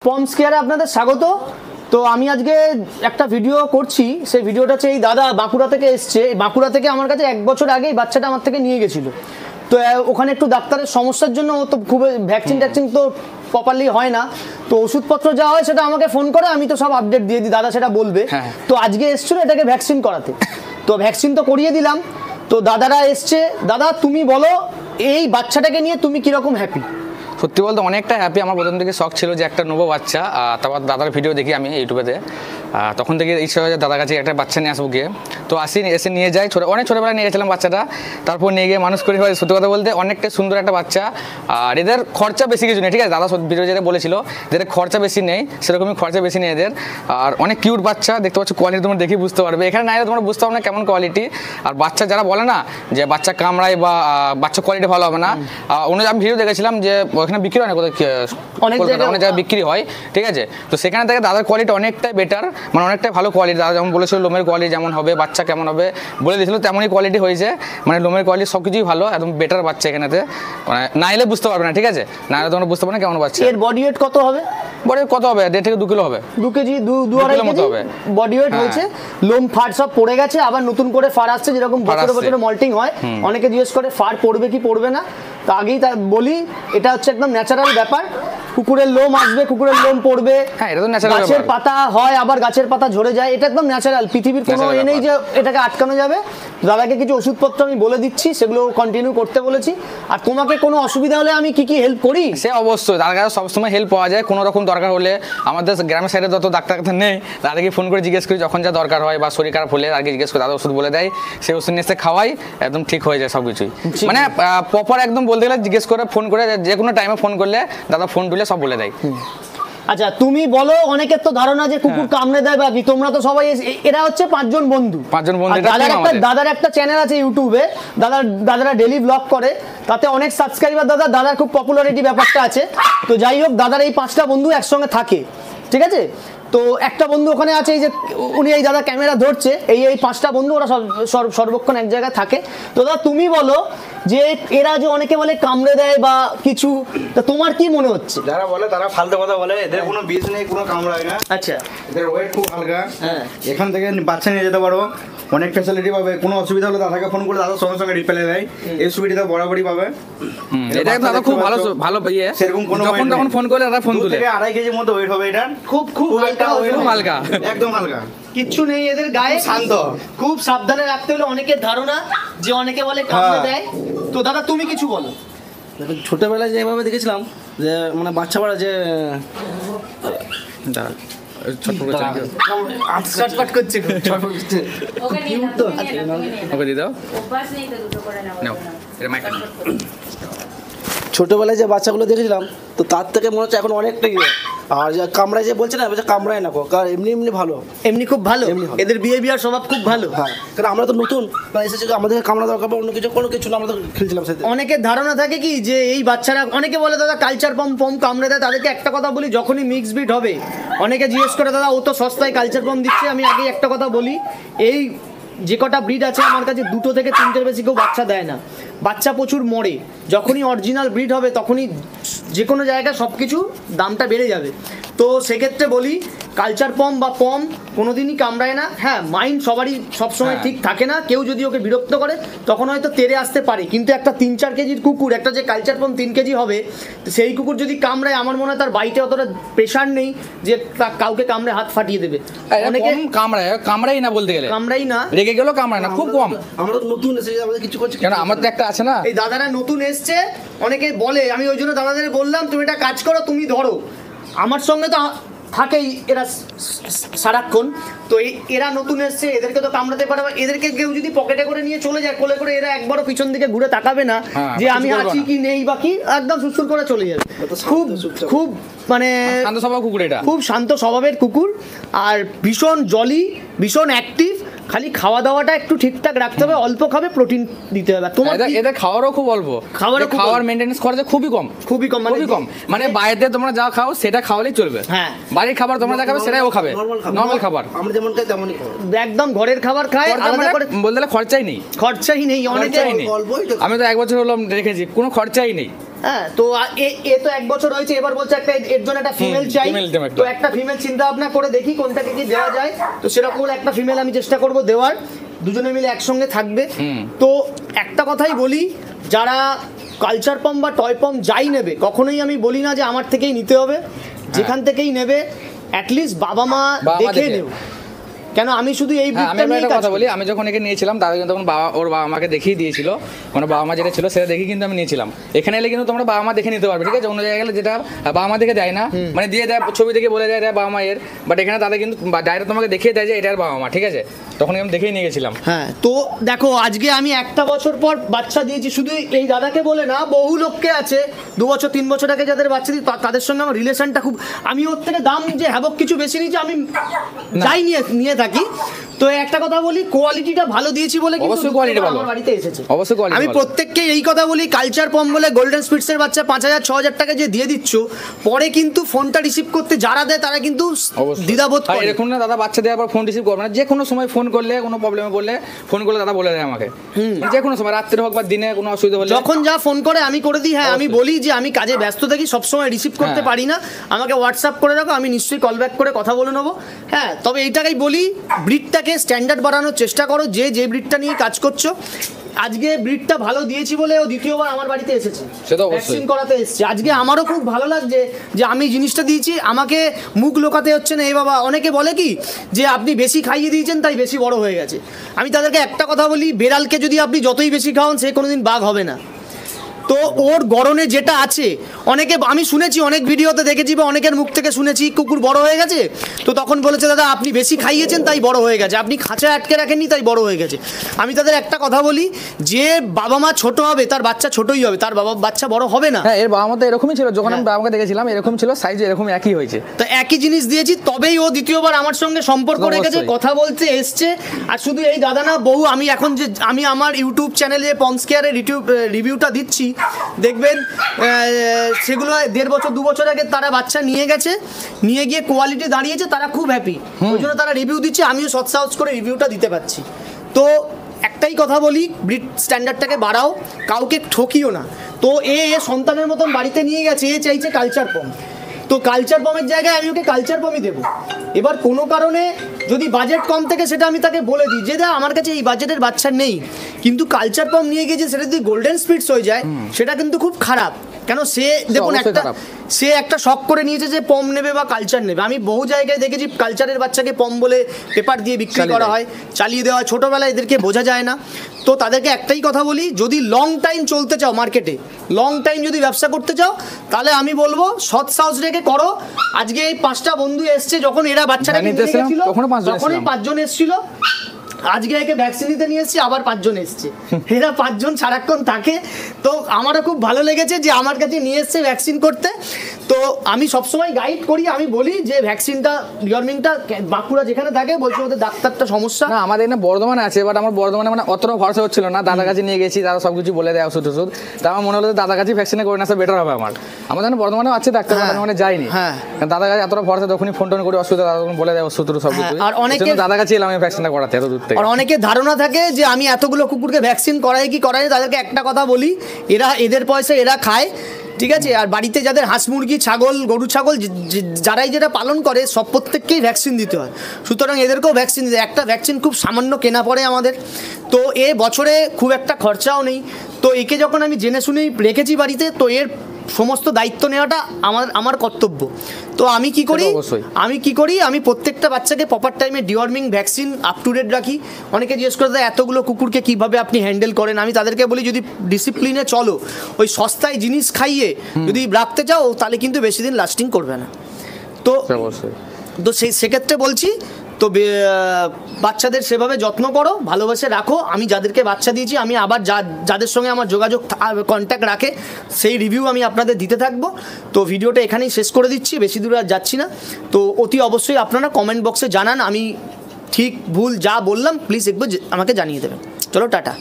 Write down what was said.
পমস কেয়ারে আপনাদের স্বাগত। তো আমি আজকে একটা ভিডিও করছি, সেই ভিডিওটা হচ্ছে এই দাদা বাঁকুড়া থেকে এসছে। বাঁকুড়া থেকে আমার কাছে 1 বছর আগে এই বাচ্চাটা আমার থেকে নিয়ে গেছিলো। তো ওখানে একটু ডাক্তারের সমস্যার জন্য তো খুব ভ্যাকসিন তো প্রপারলি হয় না, তো ওষুধপত্র যা হয় সেটা আমাকে ফোন করে, আমি তো সব আপডেট দিয়ে দিই, দাদা সেটা বলবে। তো আজকে এসছিল এটাকে ভ্যাকসিন করাতে, তো ভ্যাকসিন তো করিয়ে দিলাম। তো দাদারা এসছে। দাদা তুমি বলো এই বাচ্চাটাকে নিয়ে তুমি কিরকম হ্যাপি? সত্যি বলতে অনেকটা হ্যাপি। আমার প্রথম থেকে শখ ছিল যে একটা নেবো বাচ্চা, তারপর দাদার ভিডিও দেখি আমি ইউটিউবেতে, তখন থেকে ইচ্ছা হয় যে দাদার কাছে একটা বাচ্চা নিয়ে আসবো গিয়ে। তো এসে নিয়ে যাই, অনেক ছোটোবেলায় নিয়ে গেছিলাম বাচ্চাটা, তারপর নিয়ে গিয়ে মানুষ করি হয়। সত্যি কথা বলতে অনেকটা সুন্দর একটা বাচ্চা, আর এদের খরচা বেশি কিছু নেই, ঠিক আছে? দাদা ভিডিও যেটা বলেছিল এদের খরচা বেশি নেই, সেরকমই খরচা বেশি নেই এদের। আর অনেক কিউট বাচ্চা, দেখতে পাচ্ছ কোয়ালিটি তোমরা দেখি বুঝতে পারবে, এখানে না এলে তোমরা বুঝতে পারবে না কেমন কোয়ালিটি। আর বাচ্চা যারা বলে না যে বাচ্চা কামড়ায় বা বাচ্চা কোয়ালিটি ভালো হবে না, অন্য আমি ভিডিও দেখেছিলাম যে ওখানে বিক্রি হয় না, কোথায় অনেক জায়গায় বিক্রি হয়, ঠিক আছে? তো সেখানে থেকে দাদার কোয়ালিটি অনেকটাই বেটার, মানে অনেকটাই ভালো কোয়ালিটি। দাদা যেমন বলেছিল লোমের কোয়ালিটি যেমন হবে, বাচ্চা কেমন হবে বলে দিয়েছিল, তেমনই কোয়ালিটি হয়েছে। মানে লোমের কোয়ালিটি সব কিছুই ভালো, একদম বেটার বাচ্চা এখানেতে। মানে না এলে বুঝতে পারবে না, ঠিক আছে? না এলে তোমরা বুঝতে পারবে না কেমন বাচ্চা। এর বডি ওয়েট কত হবে? বডি ওয়েট কত হবে? 1.5 থেকে 2 কিলো হবে। 2 কেজি 2-2.5 কেজি হবে বডি ওয়েট হয়েছে। লোম ফার সব পড়ে গেছে, আবার নতুন করে ফার আসছে, যেরকম বছরে বছরে মল্টিং হয়। অনেকে জিজ্ঞেস করে ফার পড়বে কি পড়বে না, তো আগেই তা বলি এটা হচ্ছে একদম ন্যাচারাল ব্যাপার। কুকুরের লোম আসবে, কুকুরের লোম পড়বে, গাছের পাতা হয় আবার গাছের পাতা ঝরে যায়, এটা একদম ন্যাচারাল। পৃথিবীর কোনো এ নেই যে এটাকে আটকানো যাবে। দাদাকে কিছু ওষুধপত্র আমি বলে দিচ্ছি, সেগুলো কন্টিনিউ করতে বলেছি। আর তোমাকে কোনো অসুবিধা হলে আমি কি হেল্প করি সে অবশ্যই তার কাছে সবসময় হেল্প পাওয়া যায়। কোনো রকম দরকার হলে আমাদের গ্রামের সাইডে যত ডাক্তার নেই, তাদেরকে ফোন করে জিজ্ঞেস করি যখন যা দরকার হয়, বা শরীর খারাপ হলে আগে জিজ্ঞেস করে দাদা ওষুধ বলে দেয়, সেই ওষুধ নিয়ে এসে খাওয়াই, একদম ঠিক হয়ে যায় সব কিছুই। মানে প্রপার একদম বলতে গেলে জিজ্ঞেস করে ফোন করে, যে কোনো টাইমে ফোন করলে দাদা ফোন তুলে সব বলে দেয়। আচ্ছা তুমি বলো, অনেকের তো ধারণা যে কুকুর কামড়ে দেয় বা কি, তোমরা তো সবাই এরা হচ্ছে 5 জন বন্ধু। দাদার একটা চ্যানেল আছে ইউটিউবে, দাদারা ডেইলি ব্লগ করে, তাতে অনেক সাবস্ক্রাইবার। দাদার খুব পপুলারিটি ব্যাপারটা আছে। তো যাই হোক, দাদার এই 5টা বন্ধু একসঙ্গে থাকে, ঠিক আছে? তো একটা বন্ধু ওখানে আছে, এই যে উনি এই দাদা ক্যামেরা ধরছে, এই 5টা বন্ধু ওরা সর্বক্ষণ এক জায়গায় থাকে। তো দাদা তুমি বলো যে এরা যে অনেকে বলে কামড়ে দেয় বা কিছু, তা তোমার কি মনে হচ্ছে? যারা বলে তারা ফালতু কথা বলে, এদের কোনো বিষ নেই, কোনো কামড়ায় না। আচ্ছা, এদের ওয়েট খুব হালকা। এখান থেকে বাচ্চা নিয়ে যেতে পারো, অনেক ফ্যাসিলিটি পাবে। কোনো অসুবিধা হলে দাদাকে ফোন করে দাদা সঙ্গে সঙ্গে রিপ্লাই দেয়, এই সুবিধা বরাবরই পাবে। এটা দাদা খুব ভালো ইয়ে, সেরকম কোনো যখন ফোন করলে দাদা ফোন তুলে 2.5 কেজির মতো ওয়েট হবে। এটা খুব হালকা, একদম হালকা, কিচ্ছু নেই এদের গায়ে, শান্ত। খুব সাবধানে রাখতে হলে অনেকের ধারণা যে অনেকে বলে কামড়ে দেয়। তো দাদা তুমি কিছু বলো। ছোটবেলায় যেভাবে দেখেছিলাম যে মানে বাচ্চা বাড়া যে ছোটবেলায় যে বাচ্চাগুলো দেখেছিলাম, তো তার থেকে মনে হচ্ছে এখন অনেকটাই। আর যে কামড়ায় যে বলছে না, কামড়ায় না, কারণ এমনি ভালো, এমনি খুব ভালো, এদের বিহেভিয়ার স্বভাব খুব ভালো। হ্যাঁ, কারণ আমরা তো নতুন এসেছি, আমাদের কামড়া দরকার বা অন্য কিছু কোনো কিছু না, আমরা তো খেলছিলাম সাথে। অনেকের ধারণা থাকে কি যে এই বাচ্চারা, অনেকে বলে দাদা কালচার পম কামড়ে দেয়। তাদেরকে একটা কথা বলি, যখনই মিক্স ব্রিড হবে, অনেকে জিজ্ঞেস করে দাদা ও তো সস্তায় কালচার পম দিচ্ছে। আমি আগেই একটা কথা বলি, এই যে কটা ব্রিড আছে আমার কাছে 2 থেকে 3টের বেশি কেউ বাচ্চা দেয় না। বাচ্চা প্রচুর মরে। যখনই অরিজিনাল ব্রিড হবে তখনই যে কোনো জায়গায় সব কিছু দামটা বেড়ে যাবে। তো সেক্ষেত্রে বলি কালচার পম বা পম কোনোদিনই কামড়ায় না। হ্যাঁ, মাইন্ড সবারই সবসময় ঠিক থাকে না, কেউ যদি ওকে বিরক্ত করে তখন হয়তো তেড়ে আসতে পারে, কিন্তু একটা 3-4 কেজির কুকুর, একটা যে কালচার পম 3 কেজি হবে, সেই কুকুর যদি কামড়ায়, আমার মনে হয় তার বাইটে অতটা প্রেশার নেই যে কাউকে কামড়ে হাত ফাটিয়ে দেবে। অনেকে কামড়াই না, বলতে গেলে কামড়াই না, রেগে গেলেও কামড়ায় না, খুব কম। আমরা তো নতুন এসেছি, আমাদের কিছু করছি কেন, আমার তো একটা আছে না, এই দাদারা নতুন এসছে, অনেকে বলে, আমি ওই জন্য দাদাদের বললাম তুমি একটা কাজ করো, তুমি ধরো। আমার সঙ্গে তো থাকেই এরা সারাক্ষণ, তো এরা নতুন এসছে, এদেরকে তো কামড়াতে পারে। এদেরকে কেউ যদি পকেটে করে নিয়ে চলে যায় কোলে করে, এরা একবারও পিছন দিকে ঘুরে তাকাবে না যে আমি আছি কি নেই বা কি, একদম সুস্থ করে চলে যাবে। খুব মানে শান্ত স্বভাব কুকুর, এটা খুব শান্ত স্বভাবের কুকুর, আর ভীষণ জলি, ভীষণ অ্যাক্টিভ। খালি খাওয়া দাওয়াটা একটু ঠিকঠাক রাখতে হবে, অল্প খাবে, প্রোটিন দিতে হবে। তোমার এদের খাওয়ারও খুব অল্প, খাওয়ার মেইনটেনেন্স খরচা খুবই কম, মানে বাইরে তোমরা যা খাও সেটা খাওয়ালেই চলবে। হ্যাঁ, বাড়ির খাবার তোমরা যা খাবে সেটাই ও খাবে, নরমাল খাবার আমরা যেমন খাই তেমনই খাবে, একদম ঘরের খাবার খায়। আলাদা করে বলতে গেলে খরচাই নেই, অনেকটাই নেই। আমি তো 1 বছর হলাম রেখেছি, কোনো খরচাই নেই। হ্যাঁ, তো এ তো 1 বছর হয়েছে, এবার বলছে একটা এর জন্য একটা ফিমেল চাই, female team একটা। তো একটা ফিমেল চিন্তা ভাবনা করে দেখি কোনটাকে কি দেওয়া যায়, তো সেরকম একটা ফিমেল আমি চেষ্টা করব দেওয়ার, দুজনে মিলে একসঙ্গে থাকবে। তো একটা কথাই বলি, যারা কালচার পম বা টয় পম যাই নেবে, কখনোই আমি বলি না যে আমার থেকেই নিতে হবে, যেখান থেকেই নেবে অ্যাটলিস্ট বাবা মা দেখে দেখে। নেও, কেন আমি শুধু এই হ্যাঁ, আমি ব্রিডটা এবার নিয়ে একটা কাজ কথা করি। বলি, আমি যখন একে নিয়েছিলাম দাদা কিন্তু তখন ওর বাবা মাকে দেখিয়ে দিয়েছিল, মানে বাবা মা যেটা ছিল সেটা দেখে কিন্তু আমি নিয়েছিলাম। এখানে এলে কিন্তু তোমরা বাবা মা দেখে নিতে পারবে, ঠিক আছে? অন্য জায়গায় গেলে যেটা বাবা মা দেখে দেয় না, মানে দিয়ে দেয় ছবি দেখে বলে দেয় বাবা মায়ের, বাট এখানে দাদা কিন্তু ডাইরেক্ট তোমাকে দেখিয়ে দেয় যে এটার বাবা মা, ঠিক আছে? তখন আমি দেখেই নিয়ে গেছিলাম। হ্যাঁ, তো দেখো আজকে আমি 1 বছর পর বাচ্চা দিয়েছি, শুধু এই দাদাকে বলে না, বহু লোককে আছে 2 বছর 3 বছর আগে যাদের বাচ্চা দিই তাদের সঙ্গে আমার রিলেশনটা খুব, আমি ওর থেকে দাম যে হ্যাবক কিছু বেশি নিয়েছি আমি যাই নিয়ে থাকি। তো একটা কথা বলি, কোয়ালিটিটা ভালো দিয়েছি বলে কিন্তু অবশ্যই quality ভালো। আমার বাড়িতে এসেছে। অবশ্যই quality আমি ভালো। প্রত্যেককে এই কথা বলি, কালচার পম বলে গোল্ডেন স্পিডসের বাচ্চা 5,000 6,000 টাকা যে দিয়ে দিচ্ছ, পরে কিন্তু ফোনটা রিসিভ করতে যারা দেয় তারা কিন্তু অবশ্যই দ্বিধাবোধ আর করে। এরকম না দাদা বাচ্চা দেওয়ার পর ফোন রিসিভ করবে না, যে কোনো সময় ফোন করলে কোনো প্রবলেমে পড়লে ফোন করলে দাদা বলে দেয় আমাকে, যে কোনো সময় রাত্রে হোক বা দিনে কোনো অসুবিধা হলে যখন যা ফোন করে আমি করে দিই। হ্যাঁ, আমি অবশ্যই। বলি যে আমি কাজে ব্যস্ত থাকি, সবসময় রিসিভ করতে হ্যাঁ। পারি না, আমাকে হোয়াটসঅ্যাপ করে রাখো, আমি নিশ্চয়ই কল ব্যাক করে কথা বলে নেবো। হ্যাঁ, তবে এইটাকেই বলি, ব্রিডটাকে স্ট্যান্ডার্ড বাড়ানোর চেষ্টা করো, যে ব্রিডটা নিয়ে কাজ করছো। আজকে ব্রিডটা ভালো দিয়েছি বলে ও দ্বিতীয়বার আমার বাড়িতে এসেছে, সে তো অবশ্যই। ভ্যাকসিন করাতে এসেছে। আজকে আমারও খুব ভালো লাগছে যে আমি জিনিসটা দিয়েছি, আমাকে মুখ লোকাতে হচ্ছে না। এই বাবা, অনেকে বলে কি যে আপনি বেশি খাইয়ে দিয়েছেন তাই বেশি বড় হয়ে গেছে। আমি তাদেরকে একটা কথা বলি, বেড়ালকে যদি আপনি যতই বেশি খাওয়ান সে কোনোদিন বাঘ হবে না। তো ওর গড়নে যেটা আছে, অনেকে আমি শুনেছি, অনেক ভিডিওতে দেখেছি বা অনেকের মুখ থেকে শুনেছি কুকুর বড় হয়ে গেছে, তো তখন বলেছে দাদা আপনি বেশি খাইয়েছেন তাই বড় হয়ে গেছে, আপনি খাঁচায় আটকে রাখেননি তাই বড় হয়ে গেছে। আমি তাদের একটা কথা বলি, যে বাবা মা ছোট হবে তার বাচ্চা ছোটই হবে, তার বাচ্চা বড় হবে না। হ্যাঁ, এর বাবা মা তো এরকমই ছিল, যখন আমি বাবা মাকে দেখেছিলাম এরকম ছিল, সাইজ এরকম একই হয়েছে। তো একই জিনিস দিয়েছি, তবেই ও দ্বিতীয়বার আমার সঙ্গে সম্পর্ক অবশ্যই। রেখেছে, কথা বলতে এসছে। আর শুধু এই দাদা না, বহু, আমি এখন যে আমি আমার ইউটিউব চ্যানেলে পমস কেয়ারের রিভিউটা দিচ্ছি, দেখবেন সেগুলো 1.5 বছর 2 বছর আগে তারা বাচ্চা নিয়ে গেছে, নিয়ে গিয়ে কোয়ালিটি দাঁড়িয়েছে, তারা খুব হ্যাপি, ওই জন্য তারা রিভিউ দিচ্ছে, আমিও সৎসাহস করে রিভিউটা দিতে পারছি। তো একটাই কথা বলি, ব্রিড স্ট্যান্ডার্ডটাকে বাড়াও, কাউকে ঠকিও না। তো এ সন্তানের মতন বাড়িতে নিয়ে গেছে, এ চাইছে কালচার পম, তো কালচার পমের জায়গায় আমি ওকে কালচার পমই দেবো। এবার কোনো কারণে যদি বাজেট কম থেকে সেটা আমি তাকে বলে দিই যে দা আমার কাছে এই বাজেটের বাচ্চা নেই, কিন্তু কালচার পম নিয়ে গিয়ে যে সেটা যদি গোল্ডেন স্পিডস হয়ে যায় সেটা কিন্তু খুব খারাপ। কেন সে দেখুন অবশ্যই একটা খারাপ। সে একটা শখ করে নিয়েছে যে পম নেবে বা কালচার নেবে। আমি বহু জায়গায় দেখেছি কালচারের বাচ্চাকে পম বলে পেপার দিয়ে বিক্রি চালিয়ে করা দেয়। হয়, চালিয়ে দেওয়া হয়, ছোটোবেলায় এদেরকে বোঝা যায় না। তো তাদেরকে একটাই কথা বলি, যদি লং টাইম চলতে চাও মার্কেটে, লং টাইম যদি ব্যবসা করতে চাও, তাহলে আমি বলবো সৎ সাহস রেখে করো। আজকে এই 5টা বন্ধু এসছে, যখন এরা বাচ্চাটাকে নিতে নিয়ে এসেছিলাম, গেছিল তখনও 5 জন তখনই এসেছিলাম। 5 জন এসেছিল। আজকে একে ভ্যাকসিন দিতে নিয়ে এসেছি, আবার 5 জন এসছে, এরা 5 জন সারাক্ষণ থাকে। তো আমারও খুব ভালো লেগেছে যে আমার কাছে নিয়ে এসছে ভ্যাকসিন করতে। তো আমি সবসময় গাইড করি, আমি বলি যে ভ্যাকসিনটা ডিওয়ার্মিংটা বাঁকুড়া যেখানে থাকে বলছে ওদের ডাক্তারটা সমস্যা। না, আমাদের এখানে বর্ধমানে আছে, বাট আমার বর্ধমানে মানে অতটা ভরসা হচ্ছিল না, দাদার কাছে নিয়ে গেছি, দাদা সব কিছু বলে দেয় ওষুধ টষুধ, তা আমার মনে হলো যে দাদার কাছে ভ্যাকসিনে করে নেওয়া বেটার হবে আমার। আমাদের এখানে বর্ধমানেও আছে ডাক্তার, হ্যাঁ, মানে যাইনি, হ্যাঁ। কারণ দাদার কাছে এতটা ভরসা, তখনই ফোন টোন করে অসুবিধা দাদা তখন বলে দেয় ওষুধ টষুধ সব কিছু। হ্যাঁ, আর অনেকে- এজন্য দাদার কাছে এলাম আমি ভ্যাকসিনটা করাতে এত দূর থেকে। আর অনেকের ধারণা থাকে যে আমি এতগুলো কুকুরকে ভ্যাকসিন করাই কি করাই না, তাদেরকে একটা কথা বলি, এদের পয়সা এরা খায়, ঠিক আছে? আর বাড়িতে যাদের হাঁস মুরগি ছাগল গরু ছাগল যারাই যেটা পালন করে সব প্রত্যেককেই ভ্যাকসিন দিতে হয়, সুতরাং এদেরকেও ভ্যাকসিন দিতে, একটা ভ্যাকসিন খুব সামান্য কেনা পড়ে আমাদের। তো বছরে খুব একটা খরচাও নেই। তো একে যখন আমি জেনে শুনেই রেখেছি বাড়িতে, তো এর সমস্ত দায়িত্ব নেওয়াটা আমার কর্তব্য। তো আমি কি করি, সেটা অবশ্যই। আমি প্রত্যেকটা বাচ্চাকে প্রপার টাইমে deworming vaccine up to date রাখি। অনেকে জিজ্ঞেস করে দেয় এতগুলো কুকুরকে কিভাবে আপনি হ্যান্ডেল করেন। আমি তাদেরকে বলি যদি ডিসিপ্লিনে চলো, ওই সস্তায় জিনিস খাইয়ে যদি রাখতে চাও তাহলে কিন্তু বেশি দিন লাস্টিং করবে না। তো অবশ্যই। তো সেক্ষেত্রে বলছি, তো বাচ্চাদের সেভাবে যত্ন করো, ভালোবাসে রাখো। আমি যাদেরকে বাচ্চা দিয়েছি, আমি আবার যাদের সঙ্গে আমার যোগাযোগ কন্ট্যাক্ট রাখে সেই রিভিউ আমি আপনাদের দিতে থাকবো। তো ভিডিওটা এখানেই শেষ করে দিচ্ছি, বেশি দূর আর যাচ্ছি না। তো অতি অবশ্যই আপনারা কমেন্ট বক্সে জানান, আমি ঠিক ভুল যা বললাম প্লিজ একবার আমাকে জানিয়ে দেবেন। চলো, টাটা।